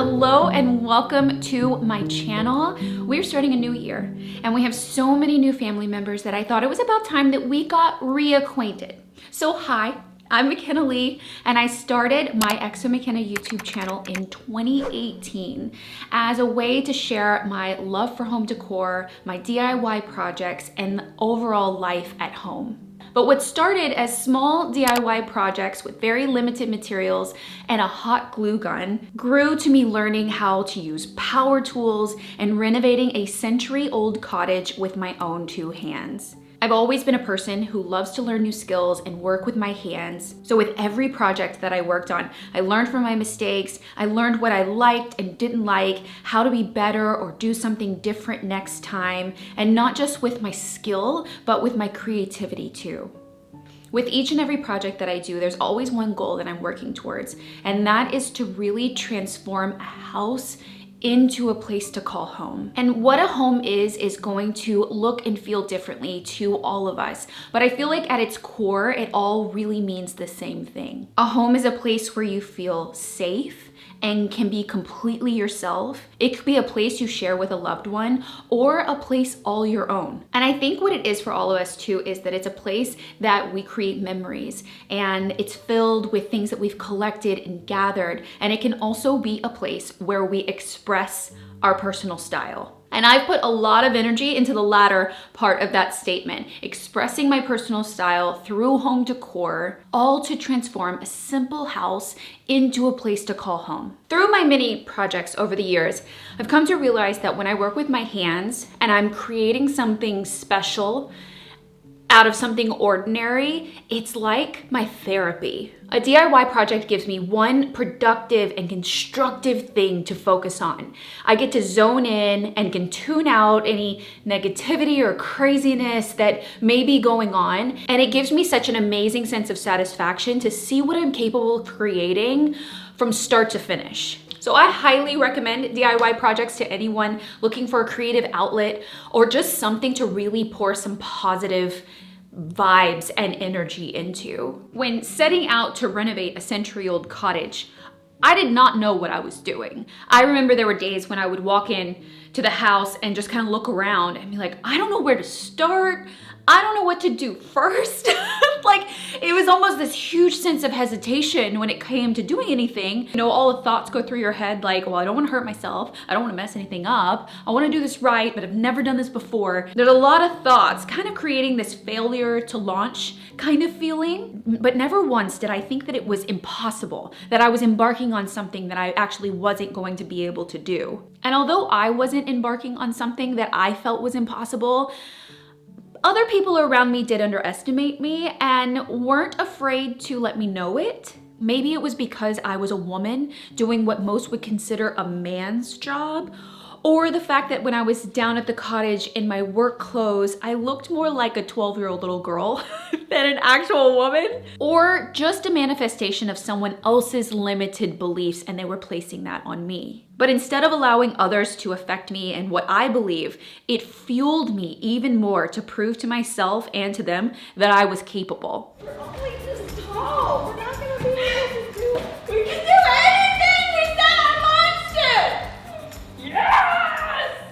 Hello and welcome to my channel. We're starting a new year and we have so many new family members that I thought it was about time that we got reacquainted. So hi, I'm McKenna Lee and I started my Exo McKenna YouTube channel in 2018 as a way to share my love for home decor, my DIY projects, and the overall life at home. But what started as small DIY projects with very limited materials and a hot glue gun grew to me learning how to use power tools and renovating a century-old cottage with my own two hands. I've always been a person who loves to learn new skills and work with my hands. So with every project that I worked on, I learned from my mistakes, I learned what I liked and didn't like, how to be better or do something different next time, and not just with my skill, but with my creativity too. With each and every project that I do, there's always one goal that I'm working towards, and that is to really transform a house into a place to call home. And what a home is going to look and feel differently to all of us. But I feel like at its core, it all really means the same thing. A home is a place where you feel safe and can be completely yourself. It could be a place you share with a loved one or a place all your own. And I think what it is for all of us too is that it's a place that we create memories and it's filled with things that we've collected and gathered. And it can also be a place where we express our personal style. And I've put a lot of energy into the latter part of that statement, expressing my personal style through home decor, all to transform a simple house into a place to call home. Through my many projects over the years, I've come to realize that when I work with my hands and I'm creating something special out of something ordinary, it's like my therapy. A DIY project gives me one productive and constructive thing to focus on. I get to zone in and can tune out any negativity or craziness that may be going on. And it gives me such an amazing sense of satisfaction to see what I'm capable of creating from start to finish. So I highly recommend DIY projects to anyone looking for a creative outlet or just something to really pour some positive vibes and energy into. When setting out to renovate a century-old cottage, I did not know what I was doing. I remember there were days when I would walk in to the house and just kind of look around and be like, I don't know where to start. I don't know what to do first. Like, it was almost this huge sense of hesitation when it came to doing anything. You know, all the thoughts go through your head like, well, I don't want to hurt myself. I don't want to mess anything up. I want to do this right, but I've never done this before. There's a lot of thoughts kind of creating this failure to launch kind of feeling, but never once did I think that it was impossible, that I was embarking on something that I actually wasn't going to be able to do. And although I wasn't embarking on something that I felt was impossible, other people around me did underestimate me and weren't afraid to let me know it. Maybe it was because I was a woman doing what most would consider a man's job, or the fact that when I was down at the cottage in my work clothes, I looked more like a 12-year-old little girl than an actual woman, or just a manifestation of someone else's limited beliefs and they were placing that on me. But instead of allowing others to affect me and what I believe, it fueled me even more to prove to myself and to them that I was capable. We're only this tall. We're not gonna be able to do it. We can do anything we set our minds to. Yes!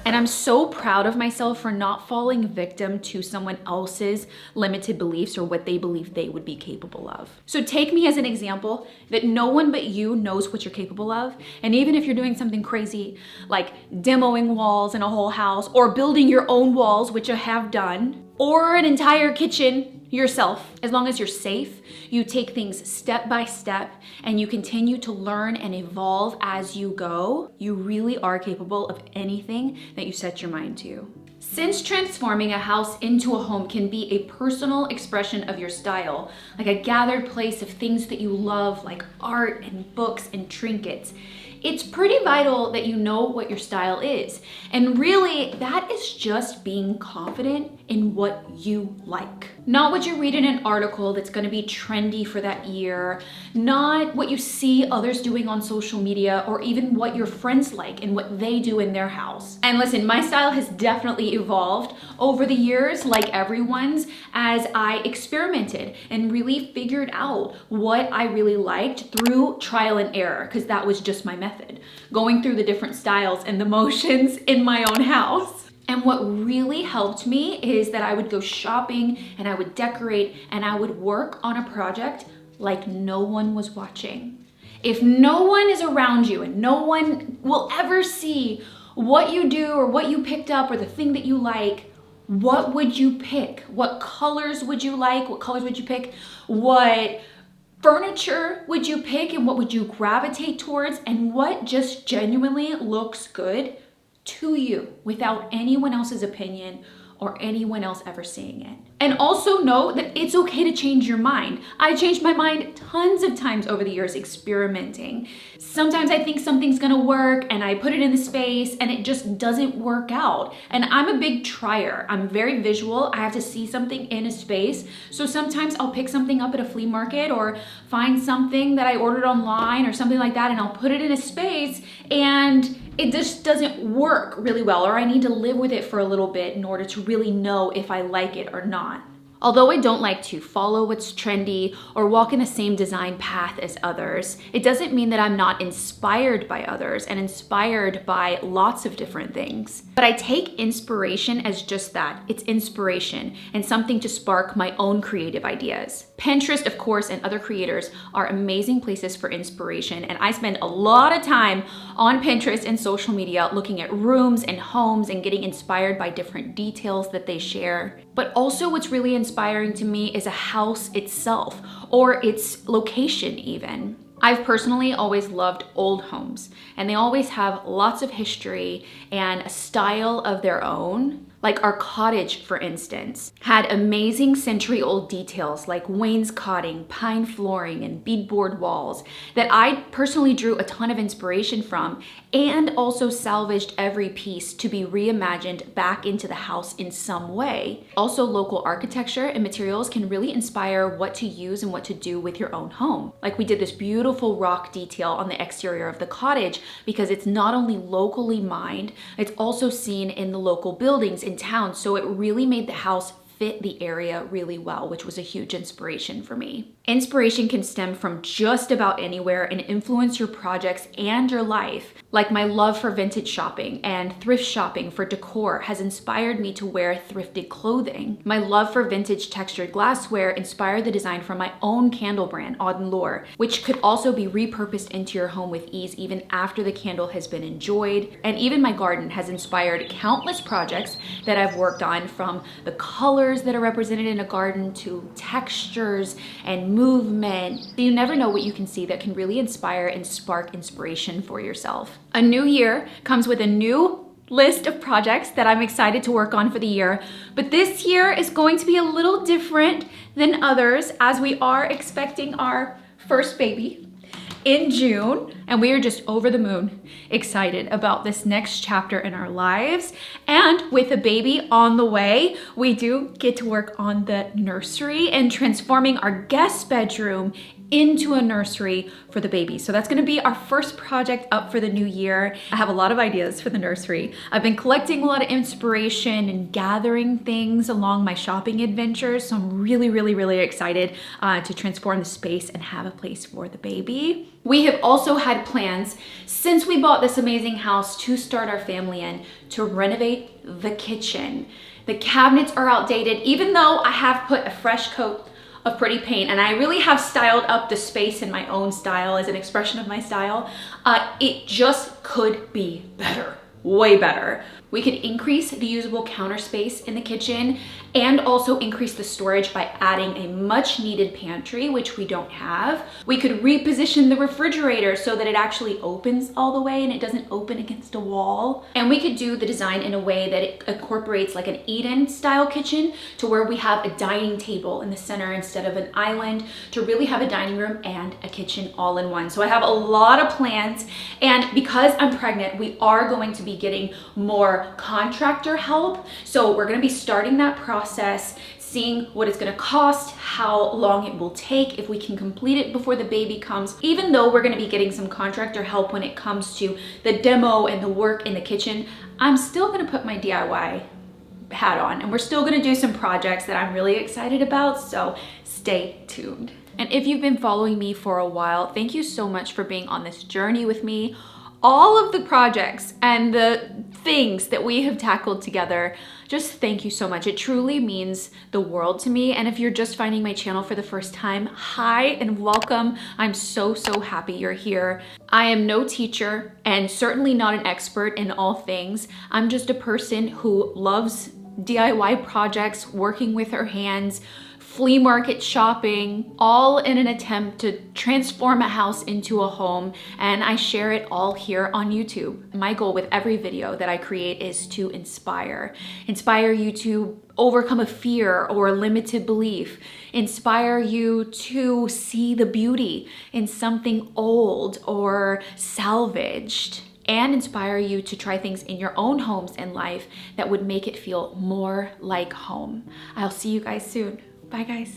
And I'm so proud of myself for not falling victim to someone else's limited beliefs or what they believe they would be capable of. So take me as an example that no one but you knows what you're capable of. And even if you're doing something crazy like demoing walls in a whole house or building your own walls, which I have done, or an entire kitchen yourself, as long as you're safe, you take things step by step and you continue to learn and evolve as you go, you really are capable of anything that you set your mind to. Since transforming a house into a home can be a personal expression of your style, like a gathered place of things that you love, like art and books and trinkets, it's pretty vital that you know what your style is. And really, that is just being confident in what you like. Not what you read in an article that's gonna be trendy for that year, not what you see others doing on social media, or even what your friends like and what they do in their house. And listen, my style has definitely evolved over the years, like everyone's, as I experimented and really figured out what I really liked through trial and error, because that was just my method, going through the different styles and the motions in my own house. And what really helped me is that I would go shopping and I would decorate and I would work on a project like no one was watching. If no one is around you and no one will ever see what you do or what you picked up or the thing that you like, what would you pick? What colors would you like? What colors would you pick? What furniture would you pick and what would you gravitate towards? And what just genuinely looks good to you without anyone else's opinion or anyone else ever seeing it. And also know that it's okay to change your mind. I changed my mind tons of times over the years experimenting. Sometimes I think something's gonna work and I put it in the space and it just doesn't work out. And I'm a big trier. I'm very visual. I have to see something in a space. So sometimes I'll pick something up at a flea market or find something that I ordered online or something like that and I'll put it in a space and it just doesn't work really well, or I need to live with it for a little bit in order to really know if I like it or not. Although I don't like to follow what's trendy or walk in the same design path as others, it doesn't mean that I'm not inspired by others and inspired by lots of different things. But I take inspiration as just that. It's inspiration and something to spark my own creative ideas. Pinterest, of course, and other creators are amazing places for inspiration, and I spend a lot of time on Pinterest and social media looking at rooms and homes and getting inspired by different details that they share. But also what's really inspiring to me is a house itself or its location even. I've personally always loved old homes, and they always have lots of history and a style of their own. Like our cottage, for instance, had amazing century-old details like wainscoting, pine flooring, and beadboard walls that I personally drew a ton of inspiration from, and also salvaged every piece to be reimagined back into the house in some way. Also, local architecture and materials can really inspire what to use and what to do with your own home. Like we did this beautiful rock detail on the exterior of the cottage because it's not only locally mined, it's also seen in the local buildings in town, so it really made the house fit the area really well, which was a huge inspiration for me. Inspiration can stem from just about anywhere and influence your projects and your life. Like my love for vintage shopping and thrift shopping for decor has inspired me to wear thrifted clothing. My love for vintage textured glassware inspired the design for my own candle brand, Auden Lore, which could also be repurposed into your home with ease even after the candle has been enjoyed. And even my garden has inspired countless projects that I've worked on, from the colors that are represented in a garden to textures and movement. You never know what you can see that can really inspire and spark inspiration for yourself. A new year comes with a new list of projects that I'm excited to work on for the year, but this year is going to be a little different than others as we are expecting our first baby in June, and we are just over the moon excited about this next chapter in our lives. And with a baby on the way, we do get to work on the nursery and transforming our guest bedroom into a nursery for the baby. So that's gonna be our first project up for the new year. I have a lot of ideas for the nursery. I've been collecting a lot of inspiration and gathering things along my shopping adventures. So I'm really excited to transform the space and have a place for the baby. We have also had plans since we bought this amazing house to start our family in, to renovate the kitchen. The cabinets are outdated, even though I have put a fresh coat of pretty paint and I really have styled up the space in my own style as an expression of my style. It just could be better, way better. We could increase the usable counter space in the kitchen and also increase the storage by adding a much needed pantry, which we don't have. We could reposition the refrigerator so that it actually opens all the way and it doesn't open against a wall. And we could do the design in a way that it incorporates like an Eden style kitchen, to where we have a dining table in the center instead of an island, to really have a dining room and a kitchen all in one. So I have a lot of plans, and because I'm pregnant, we are going to be getting more contractor help. So we're going to be starting that process, seeing what it's gonna cost, how long it will take, if we can complete it before the baby comes. Even though we're gonna be getting some contractor help when it comes to the demo and the work in the kitchen, I'm still gonna put my DIY hat on, and we're still gonna do some projects that I'm really excited about, so stay tuned. And if you've been following me for a while, thank you so much for being on this journey with me. All of the projects and the things that we have tackled together, just thank you so much. It truly means the world to me. And if you're just finding my channel for the first time, hi and welcome. I'm so happy you're here. I am no teacher and certainly not an expert in all things. I'm just a person who loves DIY projects, working with her hands, flea market shopping, all in an attempt to transform a house into a home, and I share it all here on YouTube. My goal with every video that I create is to inspire you to overcome a fear or a limited belief, inspire you to see the beauty in something old or salvaged, and inspire you to try things in your own homes and life that would make it feel more like home. I'll see you guys soon. Bye, guys.